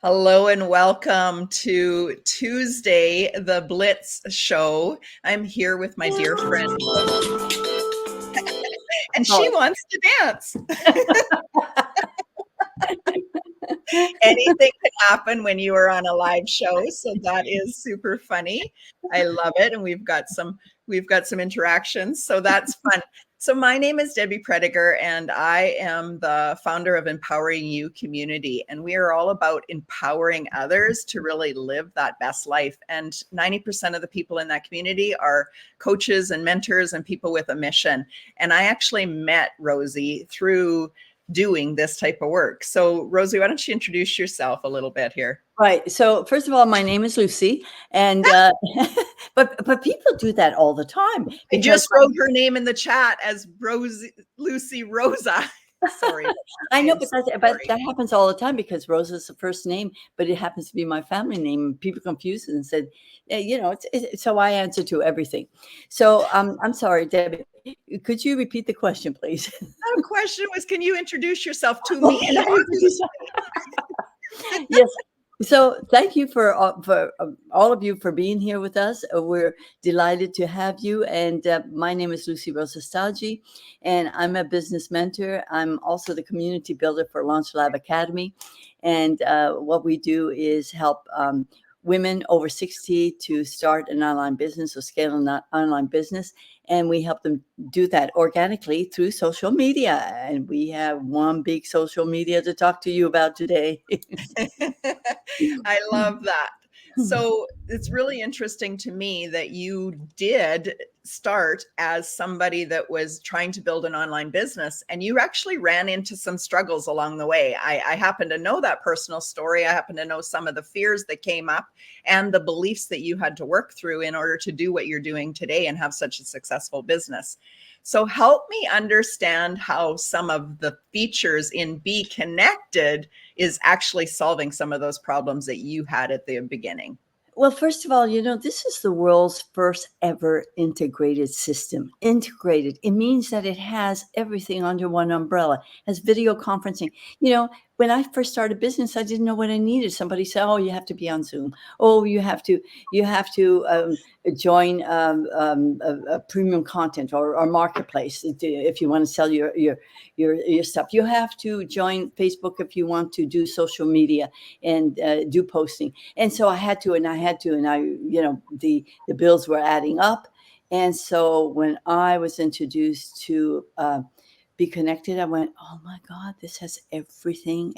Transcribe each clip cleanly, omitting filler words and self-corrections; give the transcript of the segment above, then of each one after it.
Hello and welcome to Tuesday, the Blitz show. I'm here with my dear friend, and she Oh, wants to dance. Anything can happen when you are on a live show, so that is super funny. I love it, and we've got some interactions, so that's fun. So my name is Debbie Prediger, and I am the founder of Empowering You Community, and we are all about empowering others to really live that best life. And 90% of the people in that community are coaches and mentors and people with a mission. And I actually met Rosie through doing this type of work. So Rosie, why don't you introduce yourself a little bit here? right. So first of all, my name is Lucy, and but people do that all the time I because just wrote her name in the chat as Rosie, Lucie Rosa. Sorry. I I know, am but so but sorry. that happens all the time because Rosa is the first name, but it happens to be my family name. And people confuse it and said, so I answer to everything. So I'm sorry, Debbie. Could you repeat the question, please? The question was, can you introduce yourself to me? Okay, yes. So thank you for all of you for being here with us. We're delighted to have you. And my name is Lucie Rosa-Stagi, and I'm a business mentor. I'm also the community builder for Launch Lab Academy. And what we do is help women over 60 to start an online business or scale an online business. And we help them do that organically through social media. And we have one big social media to talk to you about today. I love that. So it's really interesting to me that you did start as somebody that was trying to build an online business, and you actually ran into some struggles along the way. I happen to know that personal story. I happen to know some of the fears that came up and the beliefs that you had to work through in order to do what you're doing today and have such a successful business. So help me understand how some of the features in Beekonnected is actually solving some of those problems that you had at the beginning. Well, first of all, this is the world's first ever integrated system. Integrated. It means that it has everything under one umbrella. It has video conferencing. When I first started business, I didn't know what I needed. Somebody said, "Oh, you have to be on Zoom. Oh, you have to join a premium content or marketplace if you want to sell your stuff. You have to join Facebook if you want to do social media and do posting." And so I had to, and the bills were adding up. And so when I was introduced to Beekonnected, I went, "Oh my God, this has everything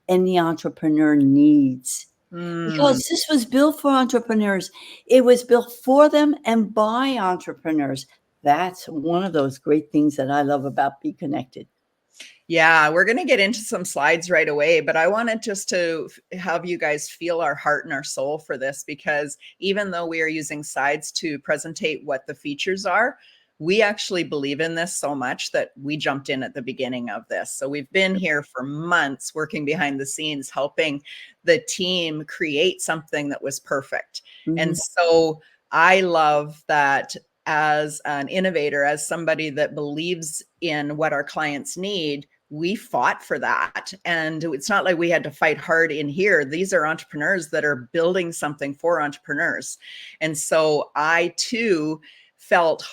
any entrepreneur needs." Because Mm. this was built for entrepreneurs. It was built for them and by entrepreneurs. That's one of those great things that I love about Beekonnected. Yeah, we're going to get into some slides right away, but I wanted just to have you guys feel our heart and our soul for this, because even though we are using slides to presentate what the features are, we actually believe in this so much that we jumped in at the beginning of this. So we've been here for months working behind the scenes, helping the team create something that was perfect. Mhm. And so I love that as an innovator, as somebody that believes in what our clients need, we fought for that. And it's not like we had to fight hard in here. These are entrepreneurs that are building something for entrepreneurs. And so I too felt,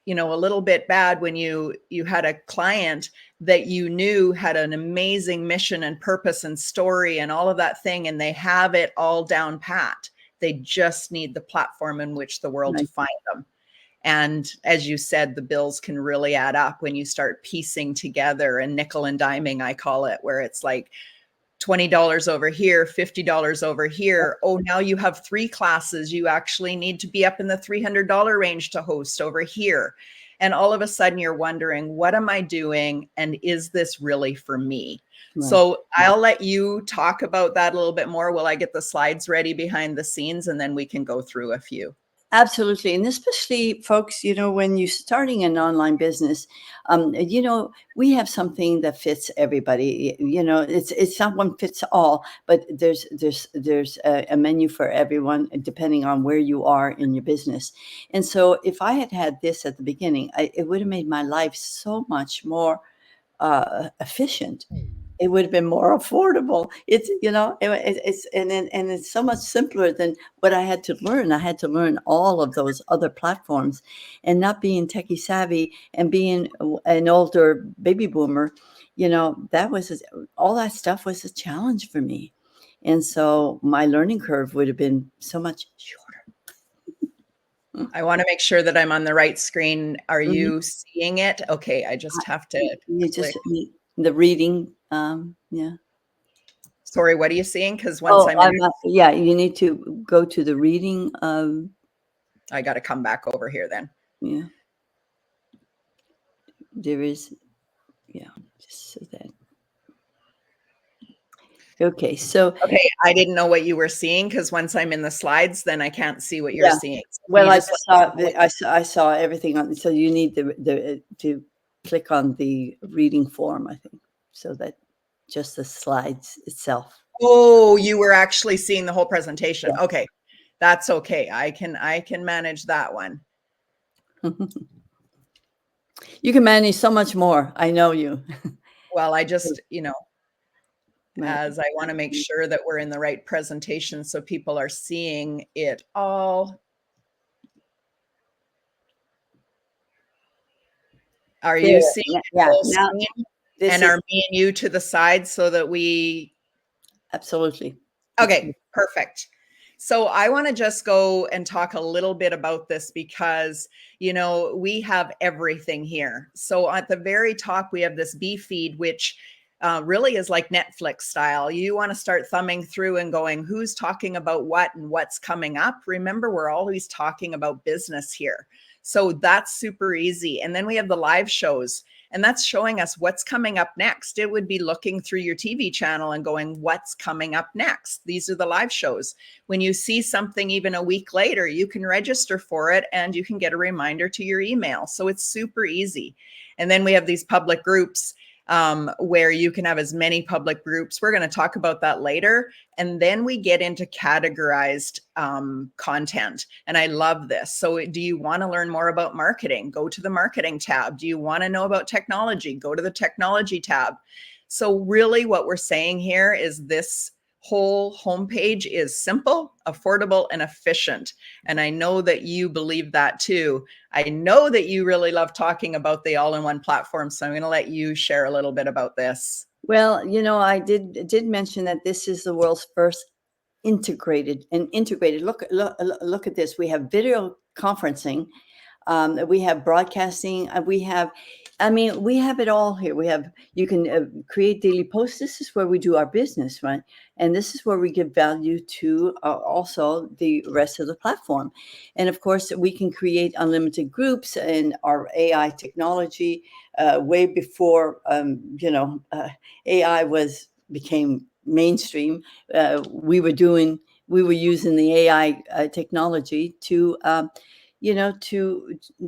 a little bit bad when you had a client that you knew had an amazing mission and purpose and story and all of that thing, and they have it all down pat. They just need the platform in which the world to Right. find them. And as you said, the bills can really add up when you start piecing together and nickel and diming, I call it, where it's like $20 over here, $50 over here. Oh, now you have 3 classes. You actually need to be up in the $300 range to host over here. And all of a sudden you're wondering, what am I doing? And is this really for me? Right. So I'll let you talk about that a little bit more while I get the slides ready behind the scenes, and then we can go through a few. Absolutely. And especially folks, when you're starting an online business, we have something that fits everybody. It's not one fits all, but there's a menu for everyone depending on where you are in your business. And so if I had had this at the beginning, it would have made my life so much more efficient. it would have been more affordable. It's, it's and it's so much simpler than what I had to learn. I had to learn all of those other platforms, and not being techie savvy and being an older baby boomer, that was all that stuff was a challenge for me. And so my learning curve would have been so much shorter. I want to make sure that I'm on the right screen. Are Mhm. you seeing it? Okay, I just have to You click. just the reading, yeah. Sorry, what are you seeing? Because once Oh, I'm in, yeah, you need to go to the reading, I got to come back over here then. yeah. There is, yeah, just so that. Okay, so Okay, I didn't know what you were seeing because once I'm in the slides, then I can't see what you're yeah. seeing. So can Well, you I just just let saw me know what- I saw everything on. So you need the to click on the reading form, I think, so that just the slides itself. Oh, you were actually seeing the whole presentation. Yeah. Okay, that's okay. I can manage that one. You can manage so much more. I know you. Well, I just, Right. as I want to make sure that we're in the right presentation so people are seeing it all. Are you There. seeing it Yeah. full Now screen? this And is are me and you to the side so that we absolutely. okay, perfect. So I want to just go and talk a little bit about this because, we have everything here. So at the very top, we have this B feed, which really is like Netflix style. You want to start thumbing through and going, who's talking about what and what's coming up? Remember, we're always talking about business here. So that's super easy. And then we have the live shows. And that's showing us what's coming up next. It would be looking through your TV channel and going, what's coming up next? These are the live shows. When you see something even a week later, you can register for it and you can get a reminder to your email. So it's super easy. And then we have these public groups where you can have as many public groups. We're going to talk about that later. And then we get into categorized content. And I love this. So do you want to learn more about marketing? Go to the marketing tab. Do you want to know about technology? Go to the technology tab. So really what we're saying here is this whole homepage is simple, affordable, and efficient. And I know that you believe that too. I know that you really love talking about the all-in-one platform. So I'm going to let you share a little bit about this. Well, I did mention that this is the world's first integrated. Look at this. We have video conferencing. We have broadcasting. We have it all here. You can create daily posts. This is where we do our business, right? And this is where we give value to also the rest of the platform. And of course, we can create unlimited groups and our AI technology way before, AI became mainstream. We were using the AI technology to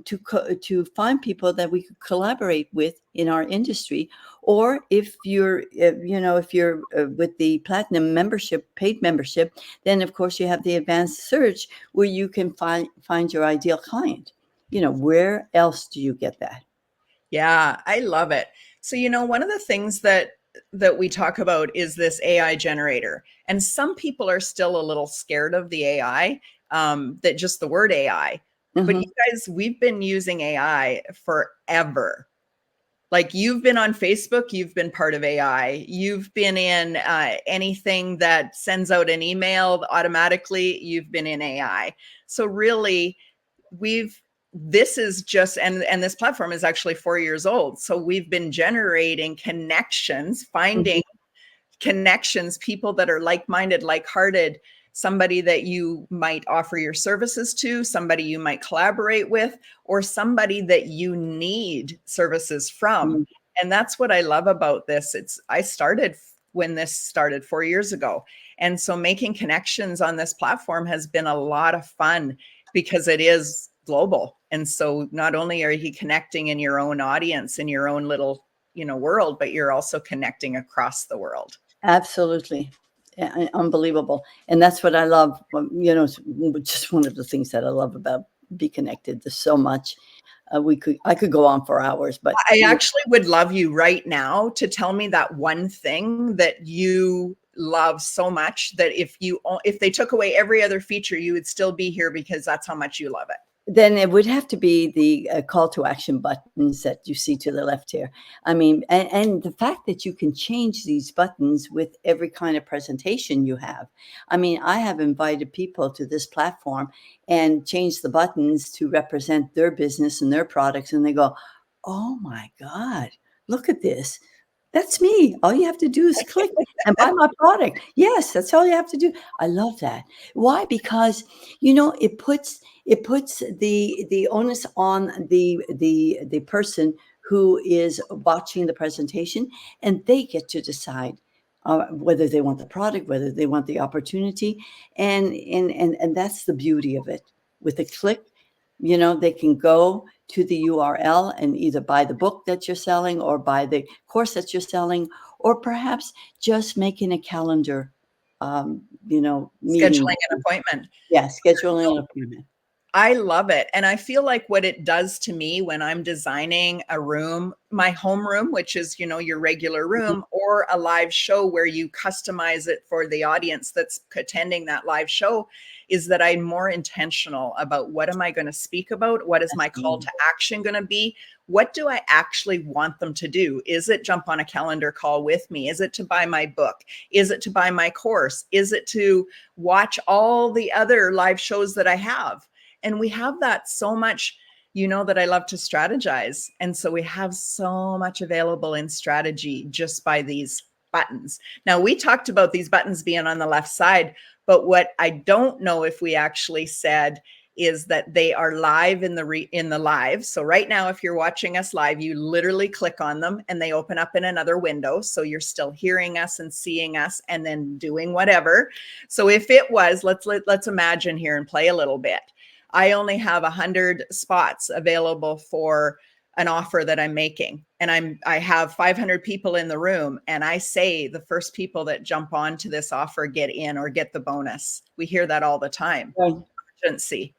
to find people that we could collaborate with in our industry. Or if you're with the platinum membership, paid membership, then of course you have the advanced search where you can find your ideal client. Where else do you get that? Yeah, I love it. So, one of the things that we talk about is this AI generator. And some people are still a little scared of the AI, that just the word AI. But you guys, we've been using AI forever. Like you've been on Facebook, you've been part of AI. You've been in anything that sends out an email automatically, you've been in AI. So really, this is just, and this platform is actually 4 years old. So we've been generating connections, finding connections, people that are like-minded, like-hearted, somebody that you might offer your services to, somebody you might collaborate with, or somebody that you need services from. And that's what I love about this. I started when this started 4 years ago. And so making connections on this platform has been a lot of fun because it is global. And so not only are you connecting in your own audience, in your own little, world, but you're also connecting across the world. Absolutely. Unbelievable. And that's what I love. Just one of the things that I love about Beekonnected. There's so much. I could go on for hours, but I actually would love you right now to tell me that one thing that you love so much that if they took away every other feature, you would still be here because that's how much you love it. then it would have to be the call to action buttons that you see to the left here. I mean, and the fact that you can change these buttons with every kind of presentation you have. I mean, I have invited people to this platform and changed the buttons to represent their business and their products, and they go, "Oh my God, look at this. That's me. All you have to do is click and buy my product." Yes, that's all you have to do. I love that. Why? Because it puts the onus on the person who is watching the presentation, and they get to decide whether they want the product, whether they want the opportunity, and that's the beauty of it. With a click, they can go to the URL and either buy the book that you're selling or buy the course that you're selling, or perhaps just making a calendar, meeting. Scheduling an appointment. Yeah, scheduling an appointment. I love it. And I feel like what it does to me when I'm designing a room, my home room, which is, your regular Mhm. room, or a live show where you customize it for the audience that's attending that live show, is that I'm more intentional about what am I going to speak about? What is my call Absolutely. to action going to be? What do I actually want them to do? Is it jump on a calendar call with me? Is it to buy my book? Is it to buy my course? Is it to watch all the other live shows that I have? And we have that so much, that I love to strategize. And so we have so much available in strategy just by these buttons. Now, we talked about these buttons being on the left side, but what I don't know if we actually said is that they are live in the live. So right now, if you're watching us live, you literally click on them and they open up in another window. So you're still hearing us and seeing us and then doing whatever. So if it was, let's imagine here and play a little bit. I only have 100 spots available for an offer that I'm making. And I have 500 people in the room. And I say the first people that jump onto this offer get in or get the bonus. We hear that all the time. Right. Urgency.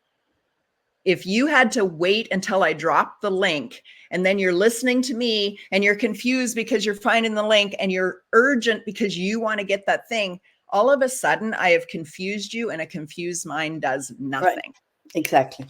If you had to wait until I drop the link and then you're listening to me and you're confused because you're finding the link and you're urgent because you want to get that thing, all of a sudden I have confused you, and a confused mind does Right. nothing. Exactly.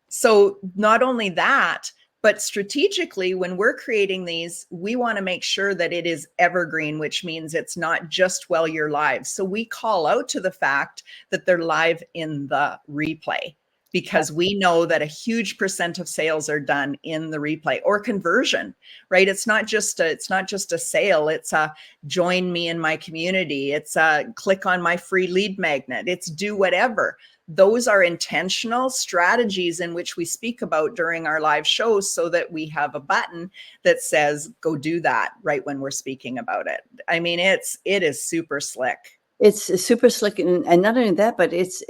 So not only that, but strategically, when we're creating these, we want to make sure that it is evergreen, which means it's not just while you're live. So we call out to the fact that they're live in the replay, because we know that a huge percent of sales are done in the replay or conversion, right? It's not just a sale. It's a join me in my community. It's a click on my free lead magnet. It's do whatever. Those are intentional strategies in which we speak about during our live shows, so that we have a button that says, go do that right when we're speaking about it. I mean, it is super slick. It's super slick, and not only that, but it's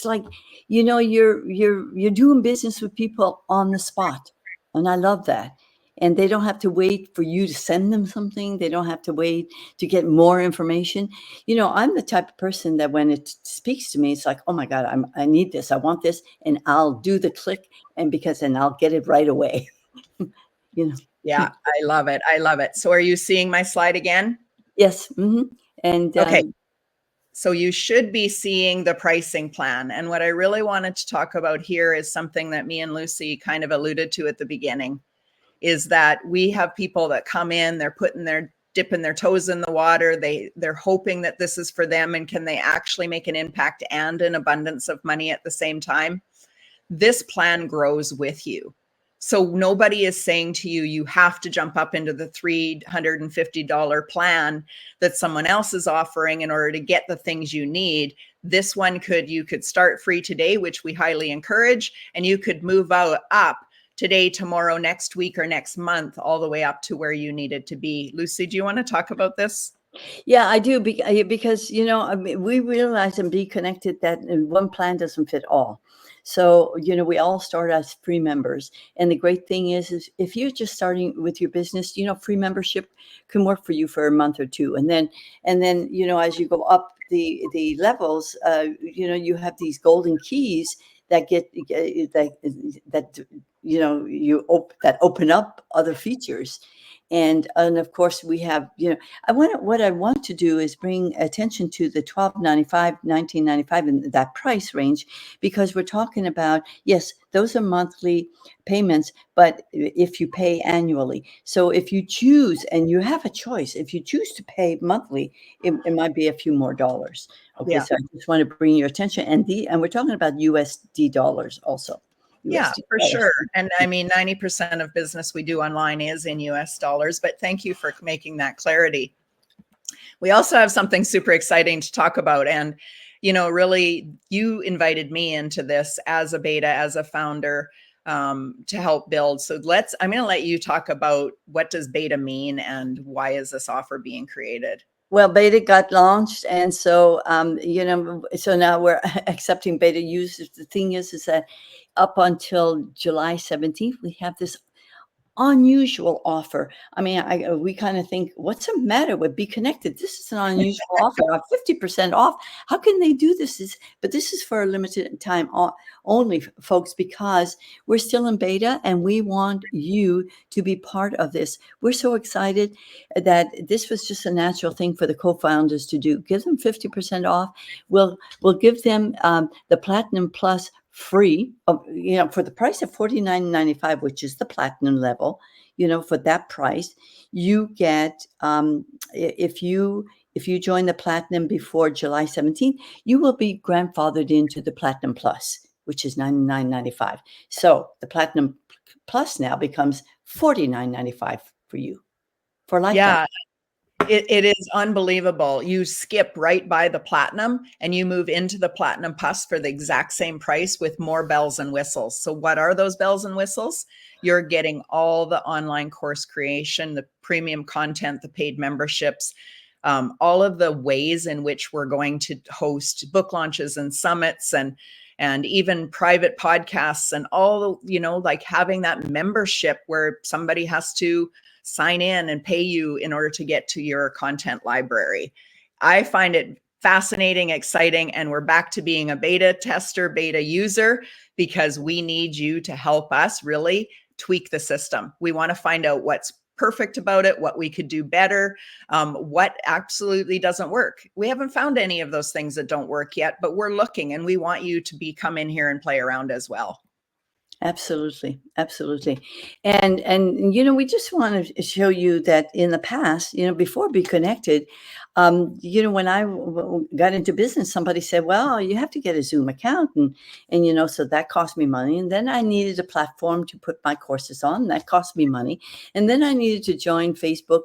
like, you're doing business with people on the spot, and I love that. And they don't have to wait for you to send them something. They don't have to wait to get more information. I'm the type of person that when it speaks to me, it's like, oh my God, I need this, I want this, and I'll do the click, and I'll get it right away. Yeah, I love it. I love it. So are you seeing my slide again? Yes. And Okay. So you should be seeing the pricing plan. And what I really wanted to talk about here is something that me and Lucie kind of alluded to at the beginning, is that we have people that come in, they're dipping their toes in the water. They're hoping that this is for them, and can they actually make an impact and an abundance of money at the same time? This plan grows with you. So nobody is saying to you, you have to jump up into the $350 plan that someone else is offering in order to get the things you need. This one you could start free today, which we highly encourage, and you could move up today, tomorrow, next week, or next month, all the way up to where you needed to be. Lucie, do you want to talk about this? Yeah, I do, because I mean, we realize in Beekonnected that one plan doesn't fit all. So we all start as free members, and the great thing is if you're just starting with your business, free membership can work for you for a month or two, and then as you go up the levels, you have these golden keys that that open up other features. And of course we have, what I want to do is bring attention to the 12.95, 19.95, and that price range, because we're talking about, yes, those are monthly payments, but if you pay annually. So if you choose, and you have a choice, if you choose to pay monthly, it might be a few more dollars. Okay, Yeah. so I just want to bring your attention, and we're talking about USD dollars also. Yeah, USD for dollars. sure. And I mean, 90% of business we do online is in US dollars, but thank you for making that clarity. We also have something super exciting to talk about. And, really, you invited me into this as a beta, as a founder, to help build. So I'm going to let you talk about what does beta mean and why is this offer being created? Well, beta got launched, and so so now we're accepting beta users. The thing is that up until July 17th, we have this unusual offer. I mean, we kind of think, what's the matter with Beekonnected? This is an unusual offer, 50% off. How can they do this? But this is for a limited time only, folks, because we're still in beta and we want you to be part of this. We're so excited that this was just a natural thing for the co-founders to do. Give them 50% off. We'll give them the Platinum Plus free, for the price of $49.95, which is the platinum level. For that price, you get, if you join the platinum before July 17th, you will be grandfathered into the Platinum Plus, which is $99.95. So the Platinum Plus now becomes $49.95 for you for lifetime. Yeah. It is unbelievable. You skip right by the platinum and you move into the Platinum Plus for the exact same price with more bells and whistles. So what are those bells and whistles? You're getting all the online course creation, the premium content, the paid memberships, all of the ways in which we're going to host book launches and summits, and even private podcasts, and all, like having that membership where somebody has to sign in and pay you in order to get to your content library. I find it fascinating, exciting, and we're back to being a beta tester, beta user, because we need you to help us really tweak the system. We want to find out what's perfect about it, what we could do better, what absolutely doesn't work. We haven't found any of those things that don't work yet, but we're looking, and we want you to come in here and play around as well. Absolutely, absolutely. And we just want to show you that in the past, before Beekonnected, when I got into business, somebody said, well, you have to get a Zoom account, and so that cost me money. And then I needed a platform to put my courses on, that cost me money. And then I needed to join Facebook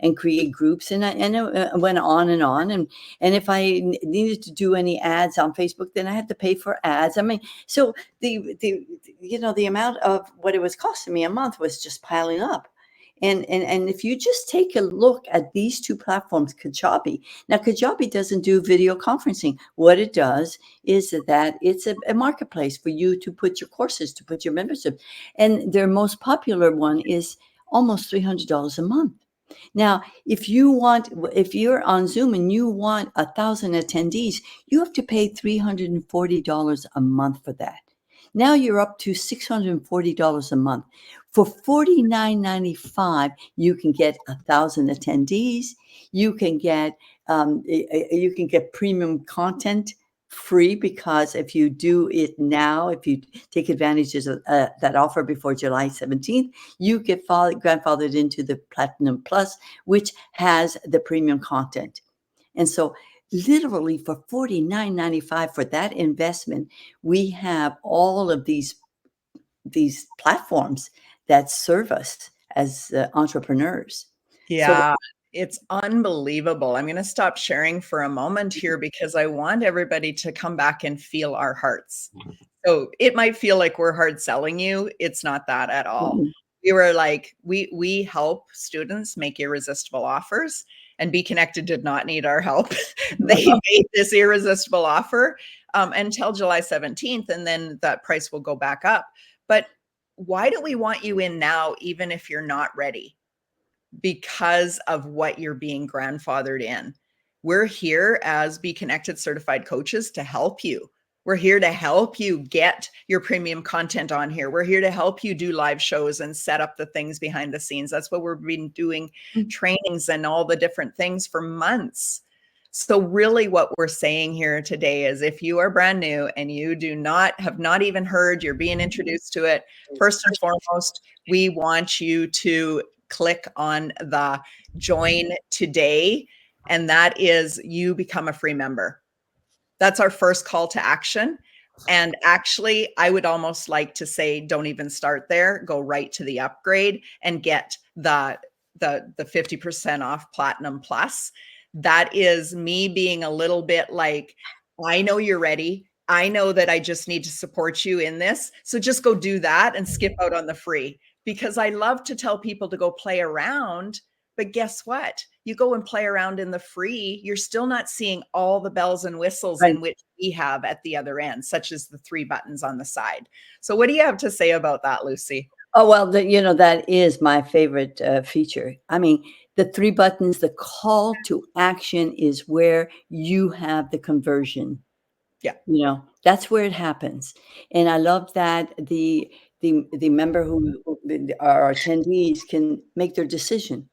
and create groups, and it went on and on. And if I needed to do any ads on Facebook, then I had to pay for ads. I mean, so the amount of what it was costing me a month was just piling up. And if you just take a look at these two platforms, Kajabi. Now, Kajabi doesn't do video conferencing. What it does is that it's a marketplace for you to put your courses, to put your membership. And their most popular one is almost $300 a month. Now, if you're on Zoom and you want 1,000 attendees, you have to pay $340 a month for that. Now you're up to $640 a month. For $49.95, you can get 1,000 attendees. You can get premium content free, because if you do it now, if you take advantage of that offer before July 17th, you get grandfathered into the Platinum Plus, which has the premium content. And so literally for $49.95 for that investment, we have all of these platforms that serve us as entrepreneurs. Yeah, it's unbelievable. I'm going to stop sharing for a moment here because I want everybody to come back and feel our hearts. So it might feel like we're hard selling you. It's not that at all. Mhm. We were like, we help students make irresistible offers, and Beekonnected did not need our help. They made this irresistible offer until July 17th, and then that price will go back up. But why do we want you in now, even if you're not ready? Because of what you're being grandfathered in. We're here as Beekonnected certified coaches to help you. We're here to help you get your premium content on here. We're here to help you do live shows and set up the things behind the scenes. That's what we've been doing, trainings and all the different things for months. So really what we're saying here today is if you are brand new and you have not even heard, you're being introduced to it, first and foremost, we want you to click on the join today. And that is you become a free member. That's our first call to action. And actually, I would almost like to say, don't even start there, go right to the upgrade and get the 50% off Platinum Plus. That is me being a little bit like, I know you're ready. I know that I just need to support you in this. So just go do that and skip out on the free, because I love to tell people to go play around. But guess what? You go and play around in the free, you're still not seeing all the bells and whistles Right. in which we have at the other end, such as the 3 buttons on the side. So what do you have to say about that, Lucie? Oh, well, that is my favorite feature. I mean, the 3 buttons, the call to action is where you have the conversion. Yeah. That's where it happens. And I love that the member our attendees can make their decision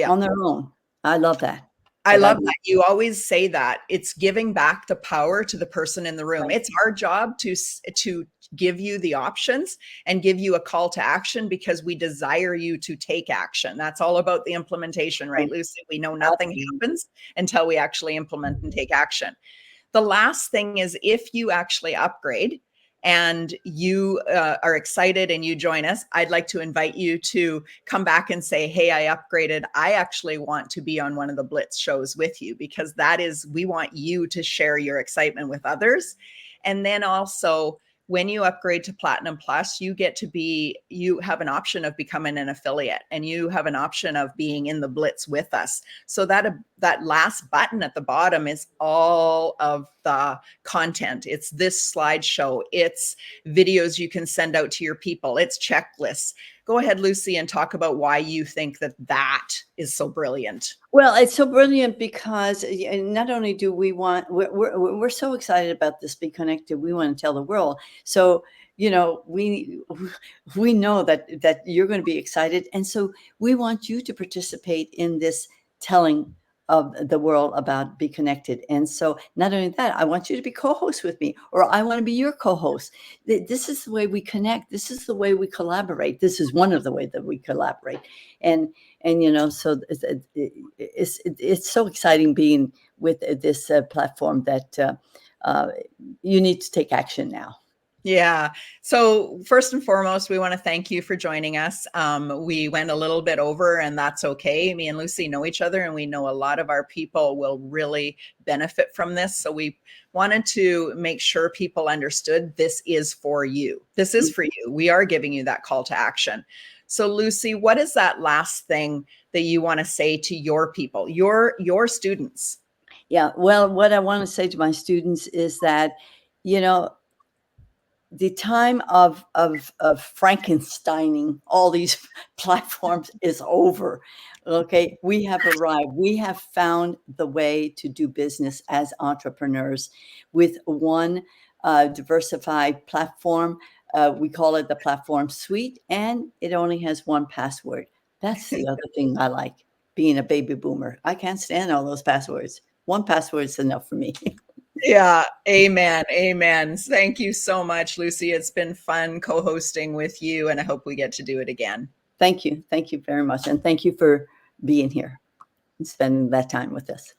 on their own. I love that. I love that. You always say that. It's giving back the power to the person in the room. Right. It's our job to give you the options and give you a call to action because we desire you to take action. That's all about the implementation, right, Lucie? We know nothing happens until we actually implement and take action. The last thing is if you actually upgrade and you are excited and you join us, I'd like to invite you to come back and say, hey, I upgraded. I actually want to be on one of the Blitz shows with you, because we want you to share your excitement with others. And then also, when you upgrade to Platinum Plus, you have an option of becoming an affiliate, and you have an option of being in the Blitz with us. So that last button at the bottom is all of the content. It's this slideshow. It's videos you can send out to your people. It's checklists. Go ahead, Lucie, and talk about why you think that is so brilliant. Well, it's so brilliant because not only do we're so excited about this Beekonnected, we want to tell the world. So, we know that you're going to be excited. And so we want you to participate in this telling of the world about Beekonnected. And so not only that, I want you to be co-host with me, or I want to be your co-host. This is the way we connect. This is the way we collaborate. This is one of the ways that we collaborate. And so it's so exciting being with this platform that you need to take action now. Yeah. So first and foremost, we want to thank you for joining us. We went a little bit over, and that's okay. Me and Lucie know each other, and we know a lot of our people will really benefit from this. So we wanted to make sure people understood this is for you. This is for you. We are giving you that call to action. So Lucie, what is that last thing that you want to say to your people, your students? Yeah. Well, what I want to say to my students is that, the time of Frankensteining all these platforms is over. Okay, we have arrived. We have found the way to do business as entrepreneurs with one diversified platform. We call it the platform suite, and it only has one password. That's the other thing I like, being a baby boomer. I can't stand all those passwords. One password is enough for me. Yeah. Amen. Amen. Thank you so much, Lucie. It's been fun co-hosting with you, and I hope we get to do it again. Thank you. Thank you very much. And thank you for being here and spending that time with us.